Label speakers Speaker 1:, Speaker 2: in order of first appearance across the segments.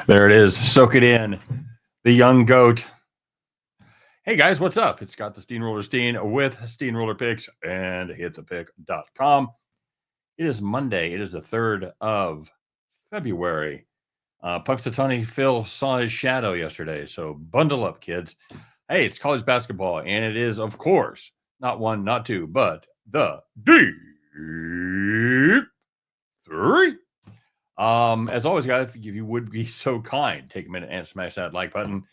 Speaker 1: There it is. Soak it in. The young goat. Hey guys, what's up? It's Scott the Steamroller Steen with Steamroller Picks and hitthepick.com. It is Monday. It is the 3rd of February. Punxsutawney Phil saw his shadow yesterday, so bundle up, kids. Hey, it's college basketball, and it is, of course, not one, not two, but the Deep-3. As always, guys, if you would be so kind, take a minute and smash that like button.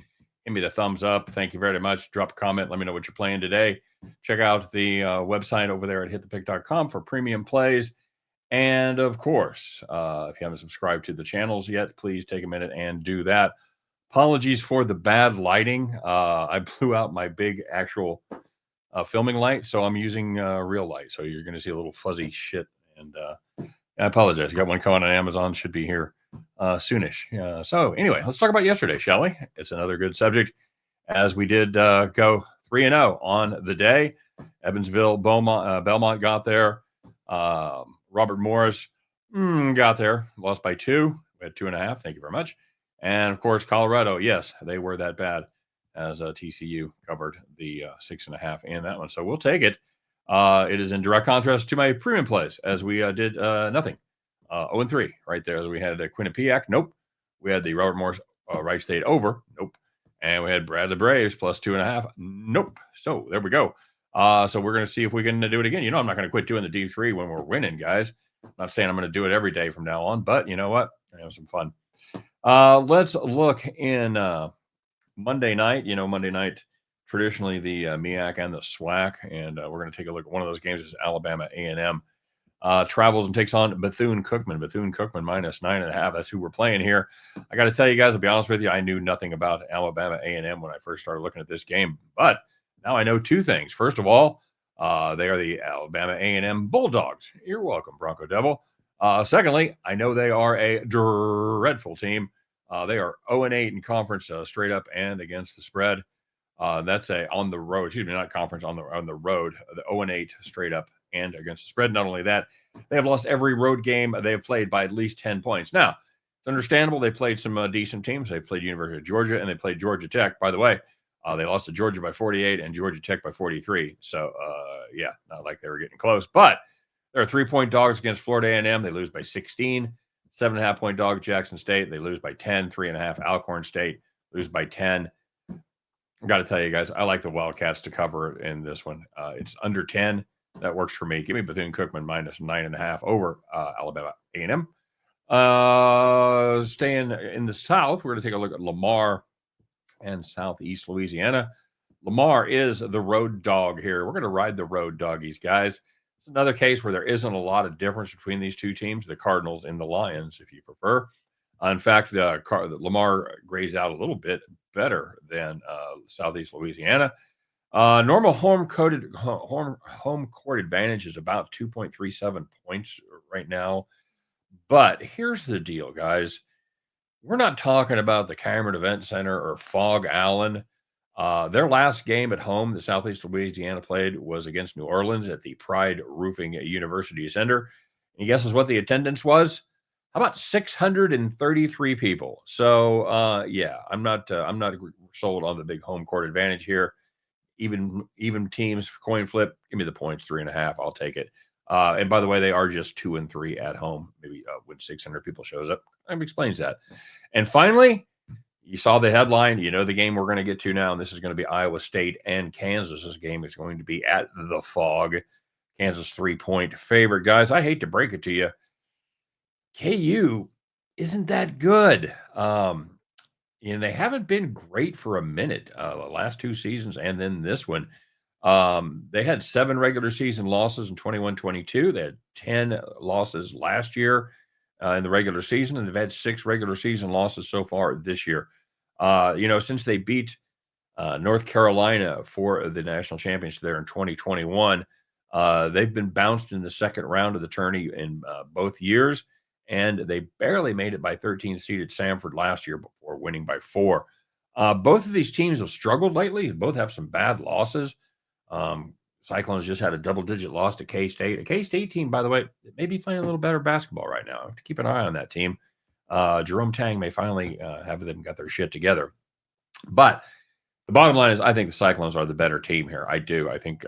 Speaker 1: Give me the thumbs up. Thank you very much. Drop a comment. Let me know what you're playing today. Check out the website over there at hitthepick.com for premium plays. And of course, if you haven't subscribed to the channels yet, please take a minute and do that. Apologies for the bad lighting. I blew out my big actual filming light, so I'm using real light. So you're going to see a little fuzzy shit. And I apologize. Got one coming on Amazon. Should be here soonish. So anyway, let's talk about yesterday, shall we? It's another good subject, as we did go 3-0 on the day. Evansville, Belmont got there. Robert Morris got there. Lost by 2. We had 2.5. Thank you very much. And of course, Colorado. Yes, they were that bad, as TCU covered the 6.5 in that one. So we'll take it. It is in direct contrast to my premium plays, as we did nothing. 0-3 right there. We had Quinnipiac. Nope. We had the Robert Morris Wright State over. Nope. And we had Bradley Braves plus 2.5. Nope. So there we go. So we're going to see if we can do it again. I'm not going to quit doing the D3 when we're winning, guys. I'm not saying I'm going to do it every day from now on, but you know what? I have some fun. Let's look in Monday night. Monday night, traditionally the MEAC and the SWAC, and we're going to take a look at one of those games. Is Alabama A&M travels and takes on Bethune-Cookman. Bethune-Cookman minus 9.5. That's who we're playing here. I got to tell you guys, I'll be honest with you, I knew nothing about Alabama A&M when I first started looking at this game, but now I know two things. First of all, they are the Alabama A&M Bulldogs. You're welcome, Bronco Devil. Secondly, I know they are a dreadful team. They are 0-8 in conference, straight up and against the spread. That's on the road. Excuse me, not conference, on the road. The 0-8 straight up and against the spread. Not only that, they have lost every road game they have played by at least 10 points. Now, it's understandable. They played some decent teams. They played University of Georgia and they played Georgia Tech. By the way, they lost to Georgia by 48 and Georgia Tech by 43. So, yeah, not like they were getting close. But they're 3-point dogs against Florida A&M. They lose by 16. 7.5-point dog Jackson State. They lose by 10. 3.5 Alcorn State. Lose by 10. I got to tell you guys, I like the Wildcats to cover in this one. It's under 10. That works for me. Give me Bethune-Cookman minus 9.5 over Alabama A&M. Staying in the South, we're going to take a look at Lamar and Southeast Louisiana. Lamar is the road dog here. We're going to ride the road doggies, guys. It's another case where there isn't a lot of difference between these two teams, the Cardinals and the Lions, if you prefer. In fact, Lamar grazed out a little bit better than Southeast Louisiana. Normal home court advantage is about 2.37 points right now. But here's the deal, guys. We're not talking about the Cameron Event Center or Fog Allen. Their last game at home, the Southeast Louisiana played, was against New Orleans at the Pride Roofing University Center. And guesses what the attendance was? How about 633 people? So, yeah, I'm not sold on the big home court advantage here. Even teams, coin flip, give me the points, 3.5. I'll take it. And by the way, they are just 2-3 at home. Maybe when 600 people shows up, that explains that. And finally, you saw the headline. You know the game we're going to get to now, and this is going to be Iowa State and Kansas. This game is going to be at the Fog. Kansas 3-point favorite. Guys, I hate to break it to you. KU isn't that good. They haven't been great for a minute, the last 2 seasons and then this one. They had 7 regular season losses in 21-22. They had 10 losses last year in the regular season, and they've had 6 regular season losses so far this year. Since they beat North Carolina for the national championship there in 2021, they've been bounced in the second round of the tourney in both years. And they barely made it by 13-seeded Samford last year before winning by 4. Both of these teams have struggled lately. Both have some bad losses. Cyclones just had a double-digit loss to K-State. A K-State team, by the way, may be playing a little better basketball right now. I have to keep an eye on that team. Jerome Tang may finally have them got their shit together. But the bottom line is, I think the Cyclones are the better team here. I do. I think,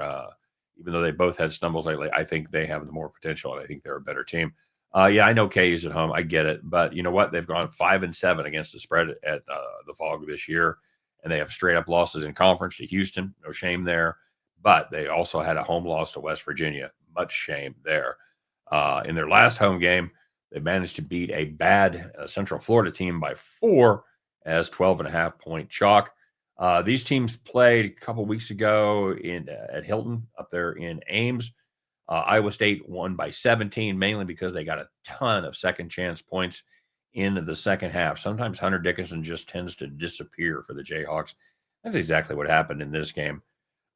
Speaker 1: even though they both had stumbles lately, I think they have the more potential, and I think they're a better team. Yeah, I know KU's at home. I get it, but you know what? They've gone 5-7 against the spread at the Fog this year, and they have straight up losses in conference to Houston. No shame there, but they also had a home loss to West Virginia. Much shame there. In their last home game, they managed to beat a bad Central Florida team by 4 as 12.5-point chalk. These teams played a couple weeks ago at Hilton up there in Ames. Iowa State won by 17, mainly because they got a ton of second chance points in the second half. Sometimes Hunter Dickinson just tends to disappear for the Jayhawks. That's exactly what happened in this game.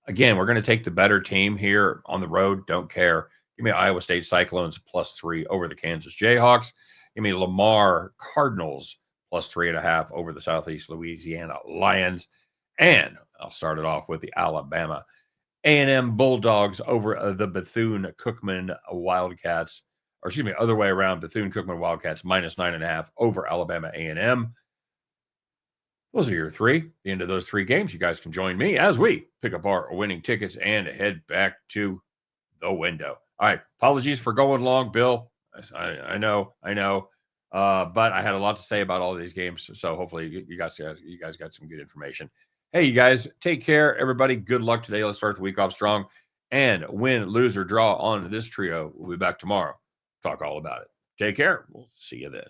Speaker 1: Again, we're going to take the better team here on the road. Don't care. Give me Iowa State Cyclones +3 over the Kansas Jayhawks. Give me Lamar Cardinals +3.5 over the Southeast Louisiana Lions. And I'll start it off with the Alabama A&M Bulldogs over the Bethune-Cookman Wildcats. Or excuse me, other way around, Bethune-Cookman Wildcats -9.5 over Alabama A&M. Those are your three. At the end of those three games, you guys can join me as we pick up our winning tickets and head back to the window. All right. Apologies for going long, Bill. I know. But I had a lot to say about all these games. So hopefully you guys got some good information. Hey, you guys, take care, everybody. Good luck today. Let's start the week off strong. And win, lose, or draw on this trio. We'll be back tomorrow. Talk all about it. Take care. We'll see you then.